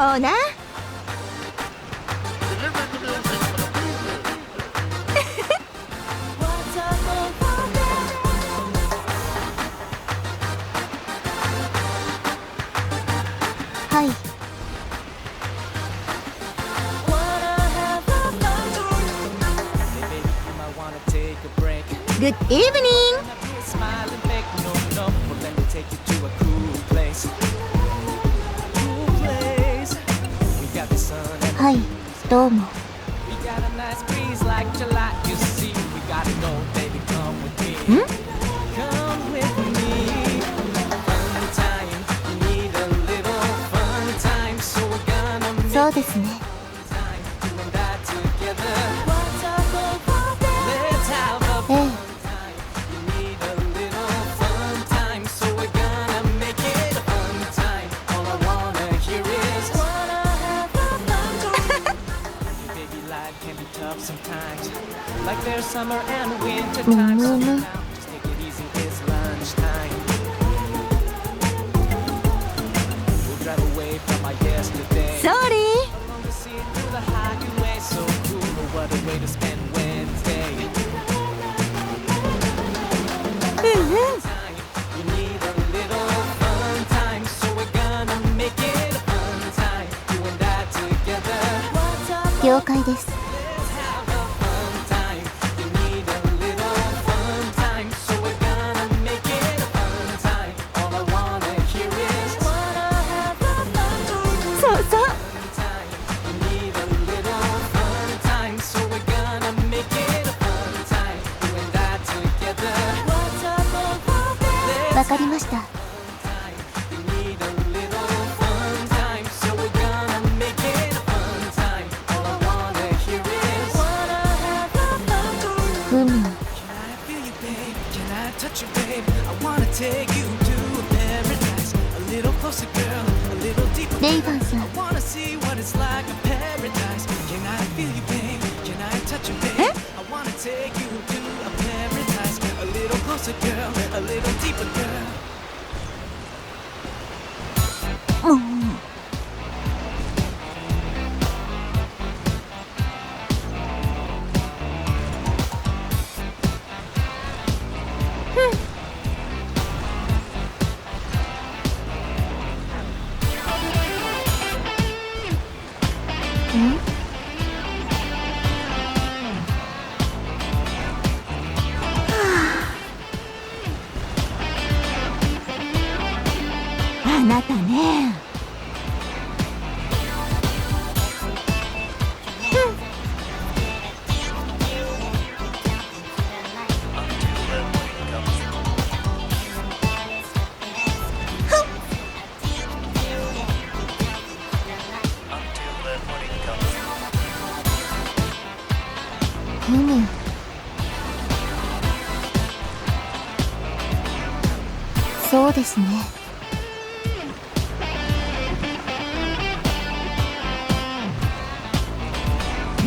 おなはい。Good evening! はい、どうも。ん？そうですね。ええ。むむむ。Sorry! うんうん。了解です。そうそう。わかりました。ふむ。レイバンさん。え？もう。あなたね。ふむ。そうですね。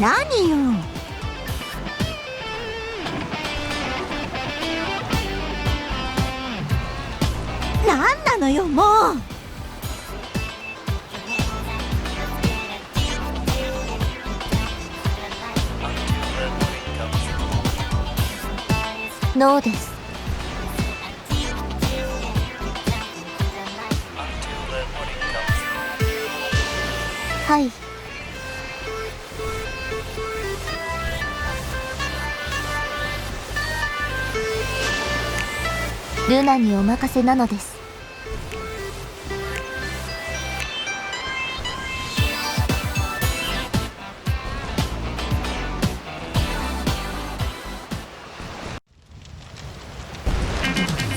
何よ。何なのよもう。ノーです。はい。ルナにお任せなのです。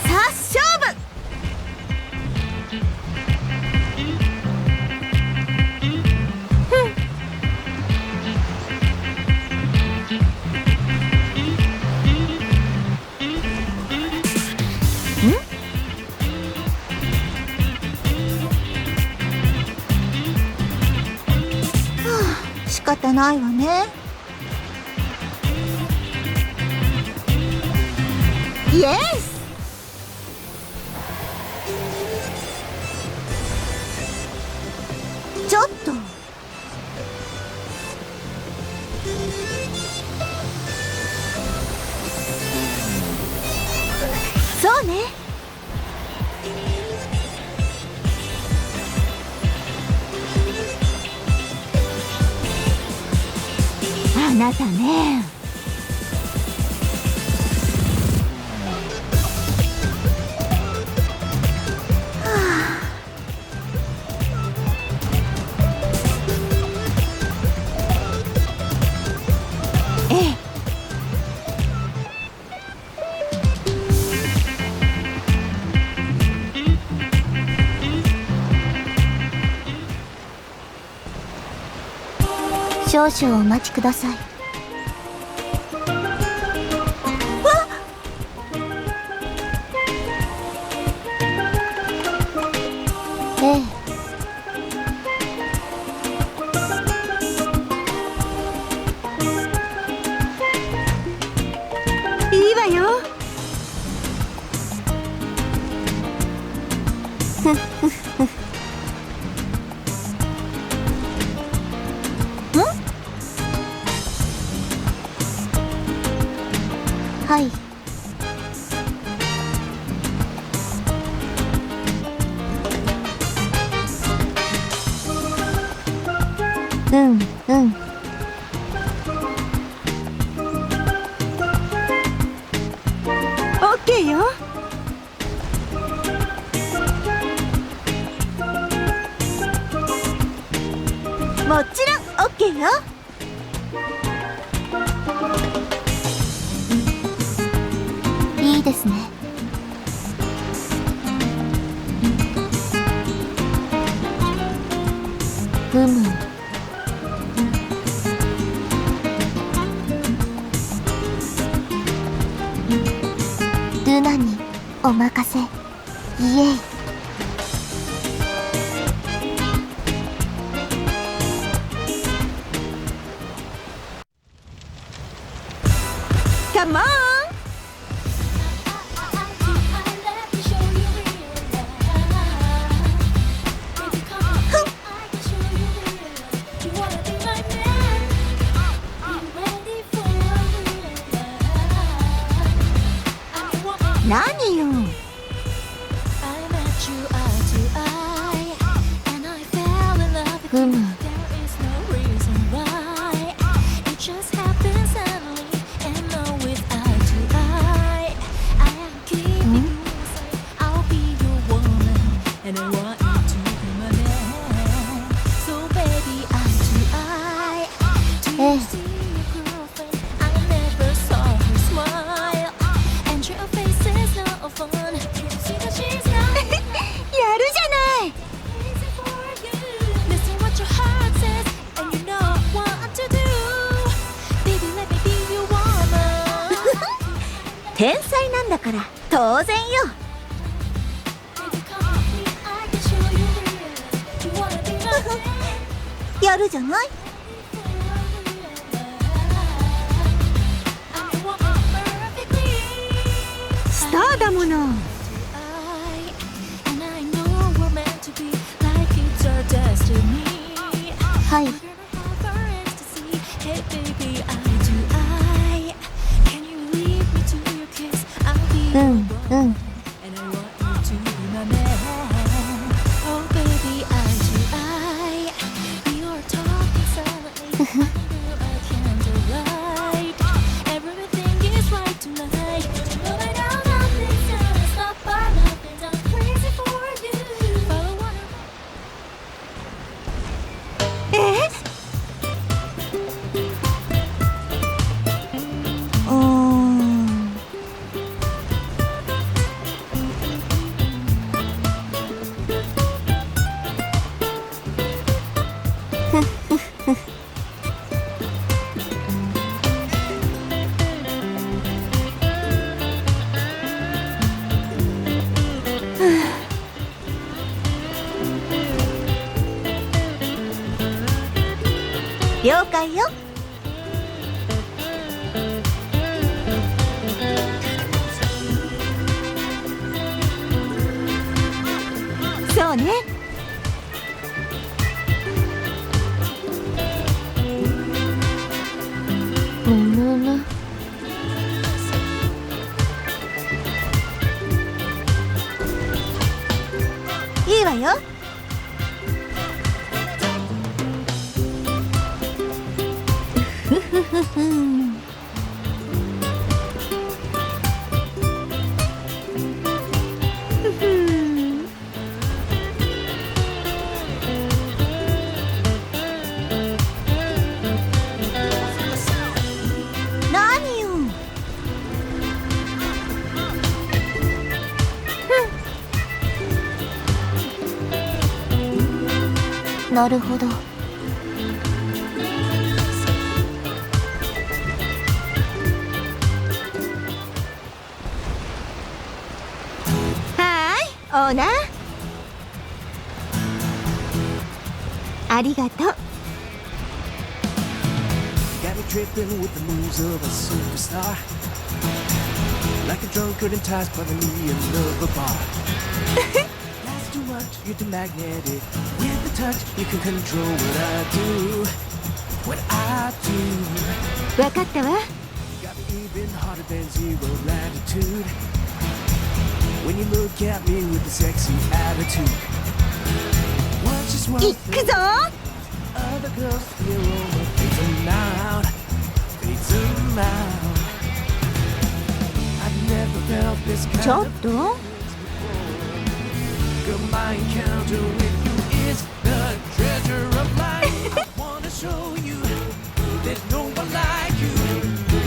さあ勝負。仕方ないわね。イエス。ちょっとそうね。あなたね。少々お待ちください。ええ。いいわよ。ふっふっふ。はい。うんうん。オッケーよ。もちろんオッケーよ。いいですね。ふむ。ルナにお任せ。イエイ。カモン。何よ。ふむ。天才なんだから当然よ。やるじゃない。スターだもの。はい。うんうん。了解よ。そうね。むむむ。よ。ふふふふん。ふふん。何よ。なるほど。オーナー、ありがとう。Got me tripping with the moves of a superstar, like a drunkard enticed by the million of a bar. That's too much, you're too magnetic. With the touch, you can control what I do. What I do. わかったわ。Got me even harder than zero latitude. When you look at me with a sexy attitude. Watch this one. 行くぞ。 Other girls, the aroma fades them out, fades them out. I've never felt this ちょ kind っ of と girl. My encounter with you is the treasure of life. I wanna show you there's no one like you.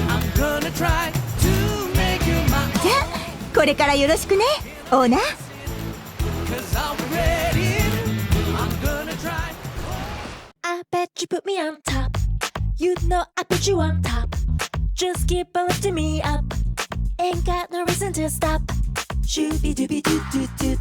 I'm gonna try to make you my じゃあこれからよろしくね、オーナー。 'cause I'm ready. I'm gonna try. I bet you put me on top. You know I put you on top. Just keep on lifting me up. Ain't got no reason to stop. Shooby dooby doo doo doo.